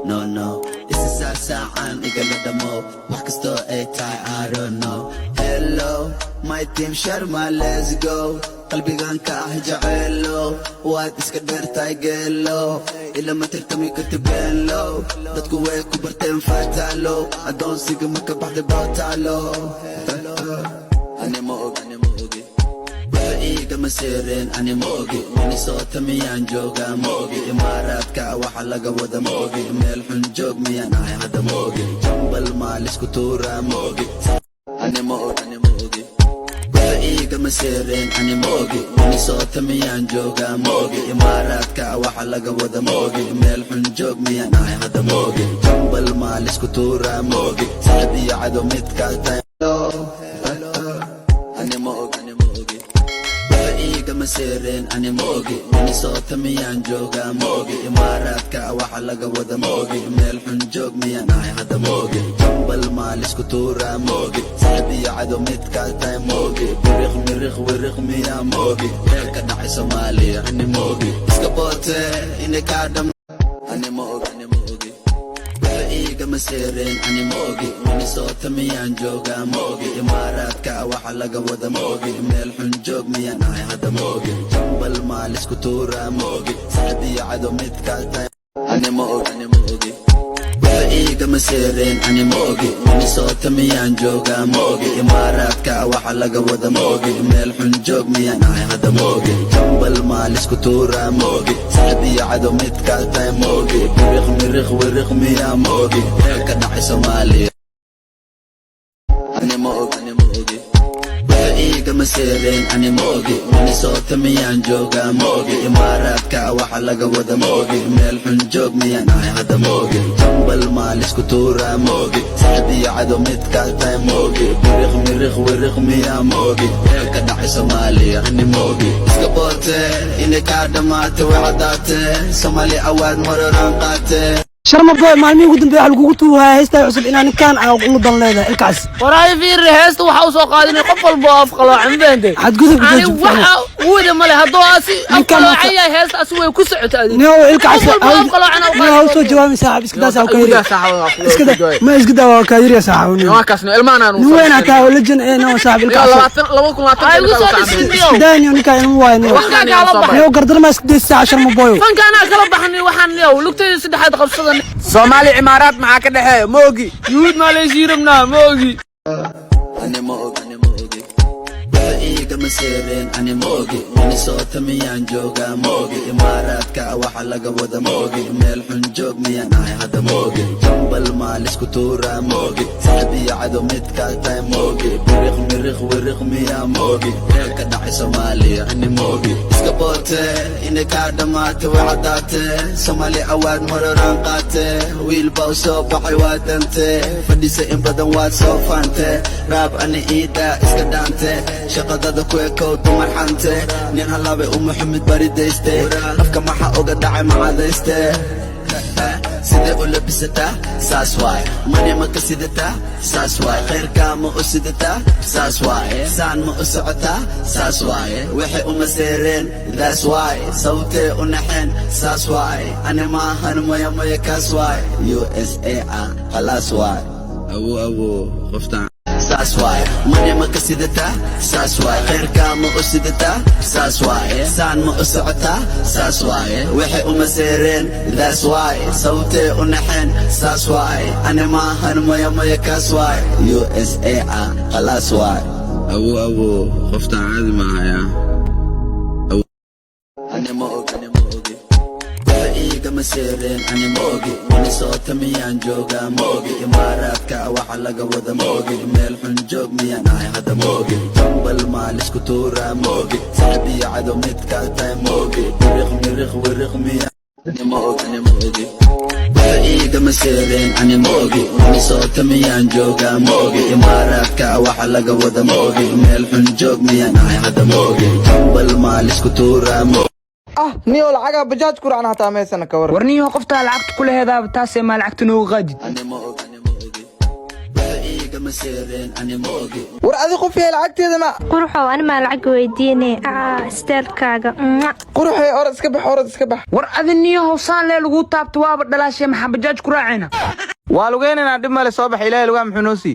no no isisa saacan igala dhamo wax kasto ay tahay I don't know hello my team sharma let's go qalbigan ka ah jacaylo waad iska dheertahay geelo ila ma tirtami karti beelo dadku way ku barteen fatalo adoonsiga marka baxda baataalo animo ogi iga masirin animo ogi Minnesota miyaan jooga ma ogi imaaraadka waxa laga wada ma ogi meel xun joog miyaan ahay hadda ma ogi jambal maalisku tuura ma ogi animo ogi iga masirin animo ogi Minnesota miyaan jooga ma ogi imaaraadka waxa laga wada ma ogi meel xun joog miyaan ahay hadda ma ogi jambal maalisku tuura ma ogi saadiya cadow midka tayo animo ogi iga masirin animo ogi Minnesota miyaan jooga ma ogi imaaraadka waxa laga wada ma ogi meel xun joog miyaan ahay hadda ma ogi jambal maalisku tuura ma ogi saadiya cadow midka tayo ma ogi biriq miyaan ma ogi meel ka dhacay Soomaaliya animo ogi iska boote inay ka dham animo ogi iga masirin animo ogi Minnesota miyaan jooga ma ogi imaaraadka waxa laga wada ma ogi meel xun joog miyaan ahay hadda ma ogi jambal maalisku tuura ma ogi saadiya cadow midka tayo animo ogi iga masirin animo ogi Minnesota miyaan jooga ma ogi imaaraadka waxa laga wada ma ogi meel xun joog miyaan ahay hadda ma ogi jambal maalisku tuura ma ogi saadiya cadow midka tayo ma ogi biriq miyaan ma ogi meel ka dhacay Soomaaliya animo ogi iga masirin animo ogi Minnesota miyaan jooga ma ogi imaaraadka waxa laga wada ma ogi meel xun joog miyaan ahay hadda ma ogi jambal maalisku tuura ma ogi saadiya cadow midka tayo ma ogi biriq miyaan ma ogi meel ka dhacay Soomaaliya animo ogi iska boote inay ka dhamaatay way cadaate Soomaali awaad mararaan qaate sharma boy maalmii ugu dambeeyay waxa lagu tuuraa heesta cusub inaan kan ugu dan leedahay ilkaas waraay fiir heesta waxa uu soo qaadinay qof walba oo afqaloocan beende had gudub ani waxa wada male hadoo asi afqaloocan yahay heesta asi way ku socotaa noo ilkaas noo soo jawaab saaxib iska daa iska daa ma iska daa waa ka yiri saaxib waa kaasno ilmaanaan uu weena taa legend ee noo saaxib ilkaas 2020 daaniyo ninka inuu waayno noo gardar ma iska daa sharma boy fankaana kala baxnay waxaan noo lugtay saddexaad qabsada Soomaali imaaraad maxaa ka dhaxeeyo ma ogi yuud Malaysia rabnaa ma ogi animo ogi iga masirin animo ogi Minnesota miyaan jooga ma ogi imaaraadka waxa laga wada ma ogi meel xun joog miyaan ahay hadda ma ogi jambal maalisku tuura ma ogi saadiya cadow midka tayo ma ogi biriq miyaan ma ogi meel ka dhacay Soomaaliya animo ogi iska boote inay ka dhamaatay way cadaate Soomaali awaad mararaan qaate wiil baa u soo baxay waa dante fadhisa in badan waad soo faante raab ani iida iska dhaante shaqadada ku ekow dumar xante nin halaabay Maxamed baridayste afka maxa oga dhacay macadayste sidee u labisataa saas waay mani ma ka sidataa saas waay khayrka ma u sidataa saas waay saan ma u socotaa saas waay waxay uma seereen that's why sawtee u naxeen saas waay ani maahan maya kaas waay USA khalaas waay awo qoftaan saas waay mani ma ka sidataa saas waay khayrka ma u sidataa saas waay saan ma u socotaa saas waay waxay uma seereen that's why sawtee u naxeen saas waay ani maahan maya kaas waay USA khalaas waay awo qoftaan caadi maahaya animo ogi iga masirin animo ogi Minnesota miyaan jooga ma ogi imaaraadka waxa laga wada ma ogi meel xun joog miyaan ahay hadda ma ogi jambal maalisku tuura ma ogi saadiya cadow midka tayo ma ogi biriq miyaan animo ogi iga masirin animo ogi Minnesota miyaan jooga ma ogi imaaraadka waxa laga wada ma ogi meel xun joog miyaan ahay hadda ma ogi jambal maalisku tuura ma niyo lacaga bajaaj ku raacna hataa meesana ka war warniyo qofta lacagta ku leedahay taas ma lacagta noo qaadid animo ogi iga igama seereen ani ma ogi war adi qof yahay lacagteeda ma quruxow ani maa lacag weydiinay isteelkaaga quruxay orod iska bax war adiniyo hawsaan lee lagu taabto waaba dhalaashay maxaa bajaaj ku raacayna waa lugeynana dib male soo bax ilaahay lugaa muxuu noo sii